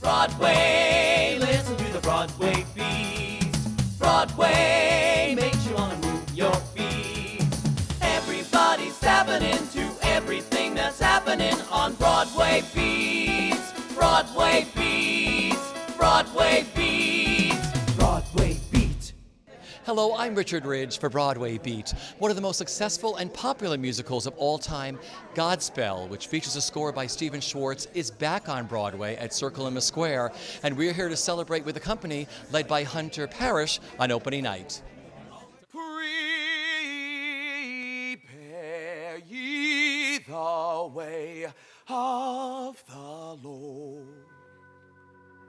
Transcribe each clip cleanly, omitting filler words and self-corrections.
Broadway, listen to the Broadway beat. Broadway makes you wanna move your feet. Everybody's tapping into everything that's happening on Broadway beats. Broadway beats. Broadway beats. Broadway beat. Hello, I'm Richard Ridge for Broadway Beat. One of the most successful and popular musicals of all time, Godspell, which features a score by Stephen Schwartz, is back on Broadway at Circle in the Square, and we're here to celebrate with a company led by Hunter Parrish on opening night. Prepare ye the way of the Lord.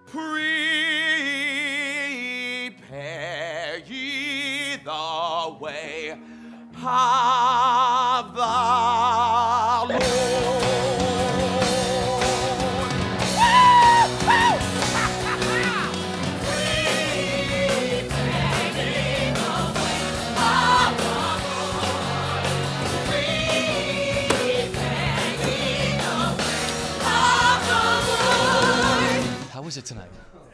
Prepare ye the way of the Lord. How was it tonight?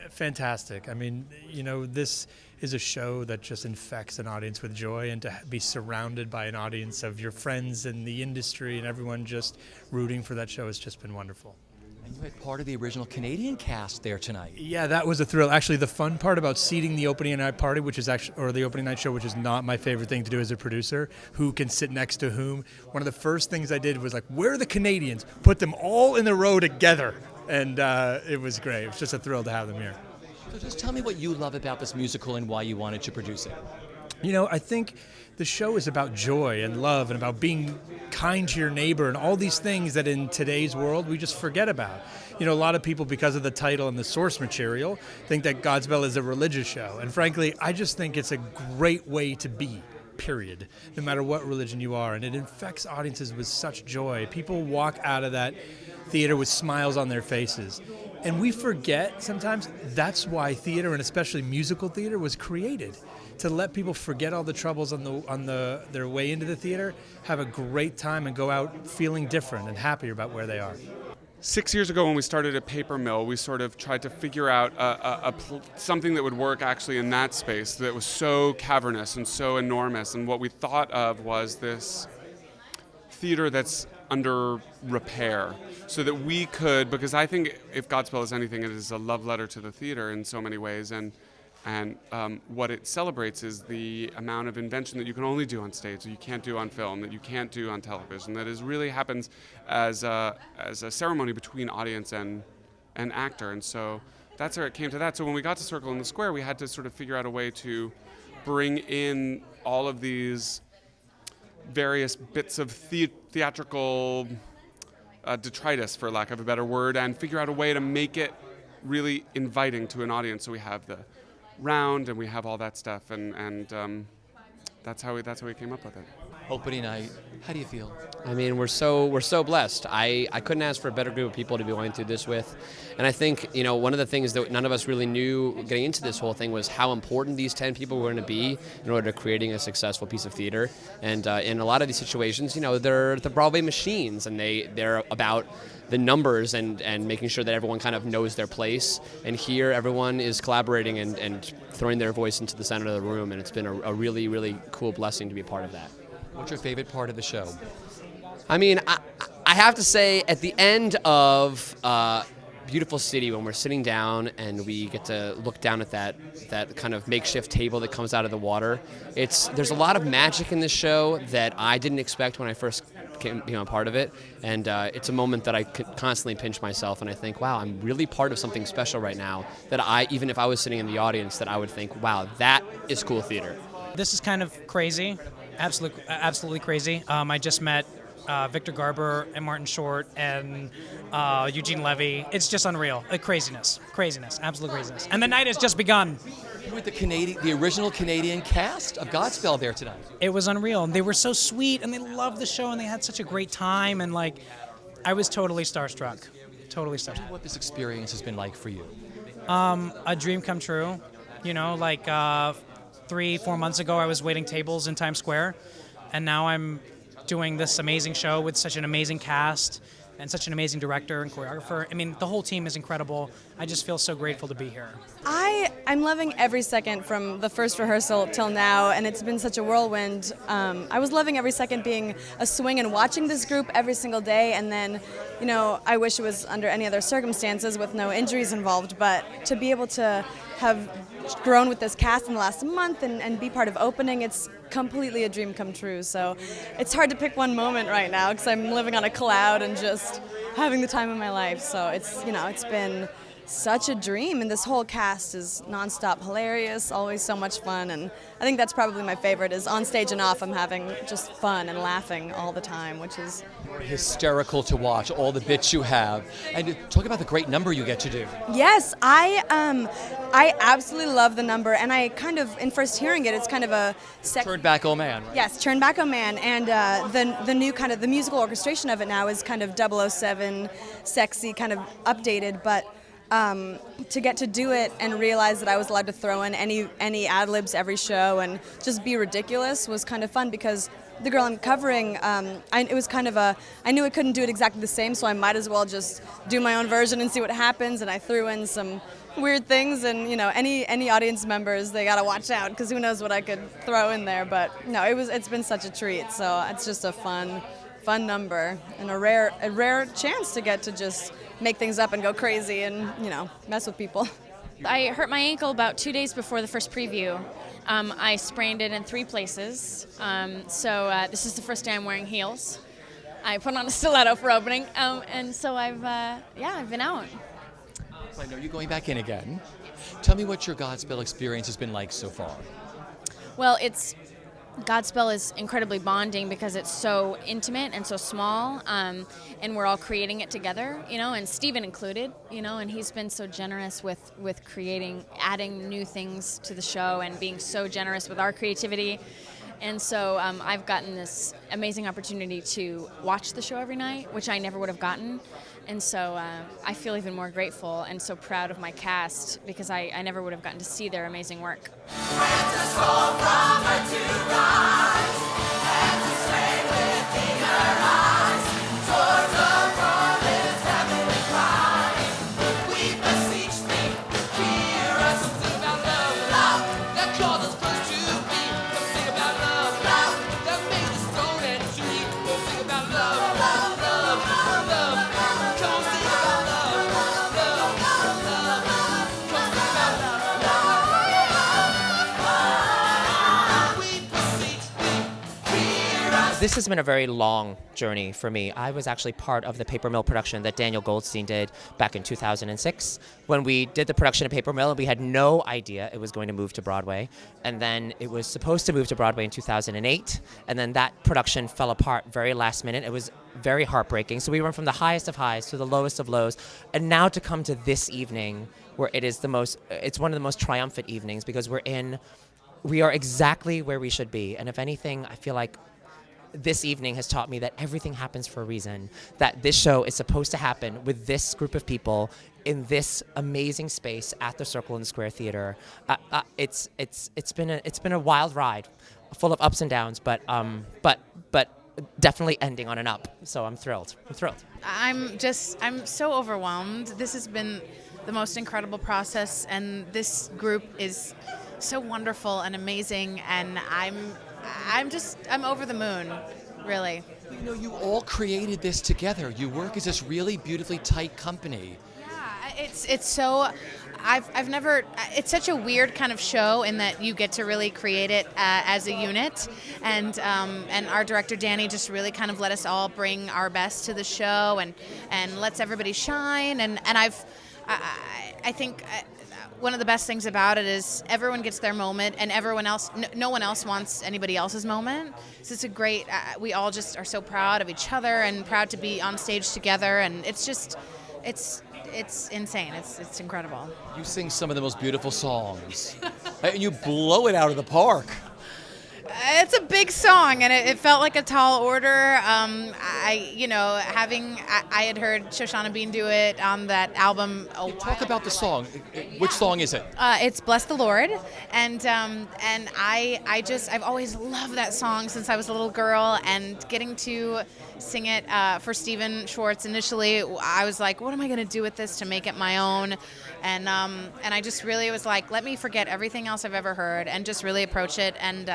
Fantastic. I mean, you know, this is a show that just infects an audience with joy, and to be surrounded by an audience of your friends in the industry and everyone just rooting for that show has just been wonderful. And you had part of the original Canadian cast there tonight. Yeah, that was a thrill. Actually, the fun part about seating the opening night party, which is actually, or the opening night show, which is not my favorite thing to do as a producer, who can sit next to whom. One of the first things I did was like, where are the Canadians? Put them all in a row together. And it was great. It was just a thrill to have them here. So just tell me what you love about this musical and why you wanted to produce it. You know, I think the show is about joy and love and about being kind to your neighbor and all these things that in today's world we just forget about. You know, a lot of people, because of the title and the source material, think that Godspell is a religious show. And frankly, I just think it's a great way to be. Period. No matter what religion you are, and it infects audiences with such joy. People walk out of that theater with smiles on their faces, and we forget sometimes that's why theater, and especially musical theater, was created, to let people forget all the troubles on their way into the theater, have a great time, and go out feeling different and happier about where they are. 6 years ago when we started at Paper Mill, we sort of tried to figure out something that would work actually in that space that was so cavernous and so enormous. And what we thought of was this theater that's under repair, so that we could, because I think if Godspell is anything, it is a love letter to the theater in so many ways. And what it celebrates is the amount of invention that you can only do on stage, that you can't do on film, that you can't do on television, that is really happens as a ceremony between audience and actor. And so that's where it came to that. So when we got to Circle in the Square, we had to sort of figure out a way to bring in all of these various bits of theatrical detritus, for lack of a better word, and figure out a way to make it really inviting to an audience. So we have the round and we have all that stuff, and that's how we came up with it. Opening night, how do you feel? I mean, we're so blessed. I couldn't ask for a better group of people to be going through this with. And I think, you know, one of the things that none of us really knew getting into this whole thing was how important these 10 people were going to be in order to creating a successful piece of theater. And in a lot of these situations, you know, they're the Broadway machines, and they're about the numbers and making sure that everyone kind of knows their place. And here, everyone is collaborating and throwing their voice into the center of the room, and it's been a really, really cool blessing to be a part of that. What's your favorite part of the show? I mean, I have to say, at the end of Beautiful City, when we're sitting down and we get to look down at that kind of makeshift table that comes out of the water, there's a lot of magic in this show that I didn't expect when I first became a part of it, and it's a moment that I constantly pinch myself, and I think, wow, I'm really part of something special right now, that even if I was sitting in the audience, that I would think, wow, that is cool theater. This is kind of crazy, absolutely crazy. I just met Victor Garber and Martin Short and Eugene Levy. It's just unreal. Craziness, absolute craziness. And the night has just begun. With the original Canadian cast of Godspell there tonight. It was unreal. And they were so sweet, and they loved the show, and they had such a great time. And I was totally starstruck. Totally starstruck. What this experience has been like for you? A dream come true. You know, 3-4 months ago, I was waiting tables in Times Square, and now I'm doing this amazing show with such an amazing cast, and such an amazing director and choreographer. I mean, the whole team is incredible. I just feel so grateful to be here. I'm loving every second from the first rehearsal till now, and it's been such a whirlwind. I was loving every second being a swing and watching this group every single day, and then, you know, I wish it was under any other circumstances with no injuries involved, but to be able to have grown with this cast in the last month and be part of opening, it's completely a dream come true. So it's hard to pick one moment right now because I'm living on a cloud and just having the time of my life. So it's, you know, it's been such a dream, and this whole cast is nonstop hilarious, always so much fun, and I think that's probably my favorite, is on stage and off I'm having just fun and laughing all the time, which is Hysterical to watch, all the bits you have. And talk about the great number you get to do. Yes, I absolutely love the number, and I kind of, in first hearing it, it's kind of a Turn Back, Oh Man, right? Yes, Turn Back, Oh Man, and the new kind of, the musical orchestration of it now is kind of 007, sexy, kind of updated, but to get to do it and realize that I was allowed to throw in any ad-libs every show and just be ridiculous was kind of fun, because the girl I'm covering, it was kind of I knew I couldn't do it exactly the same, so I might as well just do my own version and see what happens, and I threw in some weird things, and you know, any audience members, they gotta watch out, because who knows what I could throw in there. But no, it's been such a treat, so it's just a fun number, and a rare chance to get to just make things up and go crazy and, you know, mess with people. I hurt my ankle about 2 days before the first preview. I sprained it in 3 places, so this is the first day I'm wearing heels. I put on a stiletto for opening, and so I've been out. I know you're going back in again. Tell me what your Godspell experience has been like so far. Well, Godspell is incredibly bonding because it's so intimate and so small, and we're all creating it together, you know, and Stephen included, you know, and he's been so generous with creating, adding new things to the show and being so generous with our creativity. And so I've gotten this amazing opportunity to watch the show every night, which I never would have gotten. And so I feel even more grateful and so proud of my cast, because I never would have gotten to see their amazing work. This has been a very long journey for me. I was actually part of the Paper Mill production that Daniel Goldstein did back in 2006. When we did the production of Paper Mill, we had no idea it was going to move to Broadway. And then it was supposed to move to Broadway in 2008. And then that production fell apart very last minute. It was very heartbreaking. So we went from the highest of highs to the lowest of lows. And now to come to this evening, where it's one of the most triumphant evenings, because we are exactly where we should be. And if anything, I feel like this evening has taught me that everything happens for a reason, that this show is supposed to happen with this group of people in this amazing space at the Circle and Square Theater. It's been a wild ride, full of ups and downs, but definitely ending on an up. So I'm thrilled. I'm so overwhelmed. This has been the most incredible process, and this group is so wonderful and amazing, and I'm over the moon, really. You know, you all created this together. You work as this really beautifully tight company. Yeah, it's so, I've never, it's such a weird kind of show in that you get to really create it as a unit, and our director Danny just really kind of let us all bring our best to the show and lets everybody shine, and I think one of the best things about it is everyone gets their moment, and everyone else, no one else wants anybody else's moment. So it's a great, we all just are so proud of each other and proud to be on stage together, and it's just, it's insane. It's incredible. You sing some of the most beautiful songs, and you blow it out of the park. It's a big song, and it felt like a tall order. I had heard Shoshana Bean do it on that album. Talk about the song. Which song is it? It's "Bless the Lord," and I've always loved that song since I was a little girl, and getting to sing it for Stephen Schwartz. Initially, I was like, what am I going to do with this to make it my own? And I just really was like, let me forget everything else I've ever heard and just really approach it. And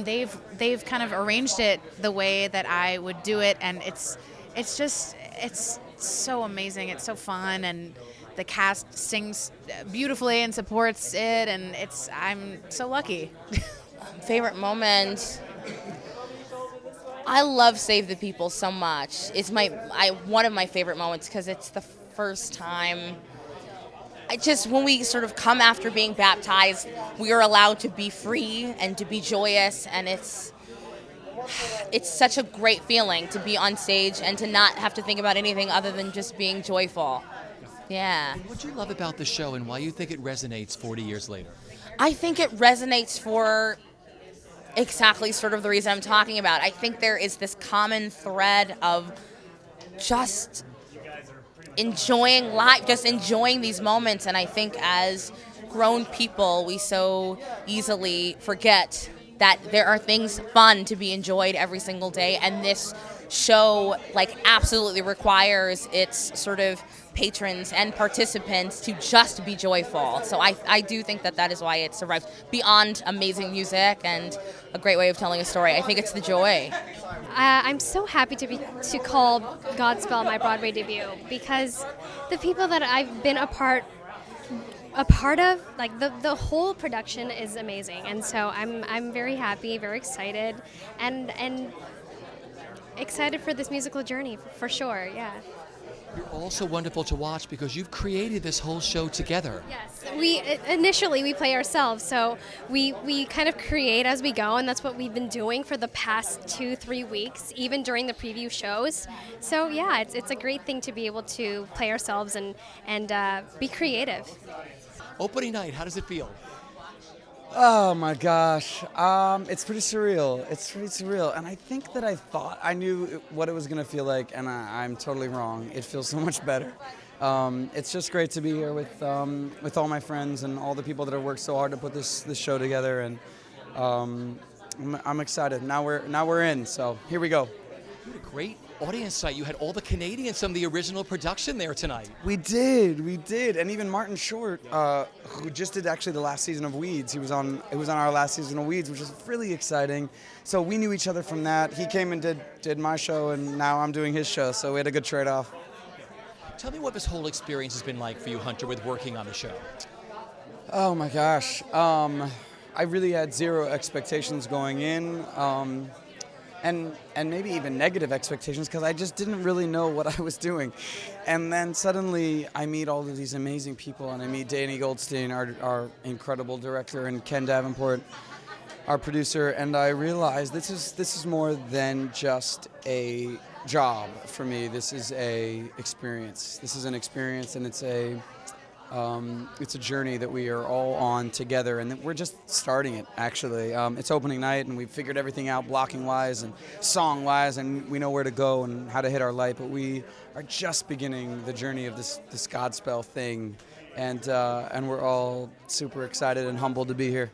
they've kind of arranged it the way that I would do it, and it's so amazing. It's so fun, and the cast sings beautifully and supports it, and I'm so lucky. Favorite moment. I love Save the People so much. It's one of my favorite moments because it's the first time. When we sort of come after being baptized, we are allowed to be free and to be joyous, and it's such a great feeling to be on stage and to not have to think about anything other than just being joyful. Yeah. What do you love about the show and why you think it resonates 40 years later? I think it resonates for exactly sort of the reason I'm talking about. I think there is this common thread of just enjoying life, just enjoying these moments. And I think as grown people, we so easily forget that there are things fun to be enjoyed every single day. And this show absolutely requires its sort of patrons and participants to just be joyful. So I do think that is why it survives beyond amazing music and a great way of telling a story. I think it's the joy. I'm so happy to call Godspell my Broadway debut because the people that I've been a part of, the whole production is amazing, and so I'm very happy, very excited, and excited for this musical journey for sure. Yeah. You're also wonderful to watch because you've created this whole show together. Yes, initially we play ourselves, so we kind of create as we go, and that's what we've been doing for the past 2-3 weeks, even during the preview shows. So yeah, it's a great thing to be able to play ourselves and be creative. Opening night, how does it feel? Oh my gosh, it's pretty surreal. And I think that I thought I knew what it was going to feel like, and I'm totally wrong. It feels so much better. It's just great to be here with all my friends and all the people that have worked so hard to put this show together, and I'm excited. Now we're in, so here we go. You had a great audience night. You had all the Canadians from the original production there tonight. We did, and even Martin Short, who just did actually the last season of Weeds. He was on our last season of Weeds, which was really exciting. So we knew each other from that. He came and did my show, and now I'm doing his show. So we had a good trade-off. Tell me what this whole experience has been like for you, Hunter, with working on the show. Oh my gosh, I really had zero expectations going in. And maybe even negative expectations because I just didn't really know what I was doing. And then suddenly I meet all of these amazing people, and I meet Danny Goldstein, our incredible director, and Ken Davenport, our producer, and I realized this is more than just a job for me. This is a experience. This is an experience, and it's a journey that we are all on together, and we're just starting it, actually. It's opening night, and we've figured everything out blocking-wise and song-wise, and we know where to go and how to hit our light, but we are just beginning the journey of this Godspell thing, and we're all super excited and humbled to be here.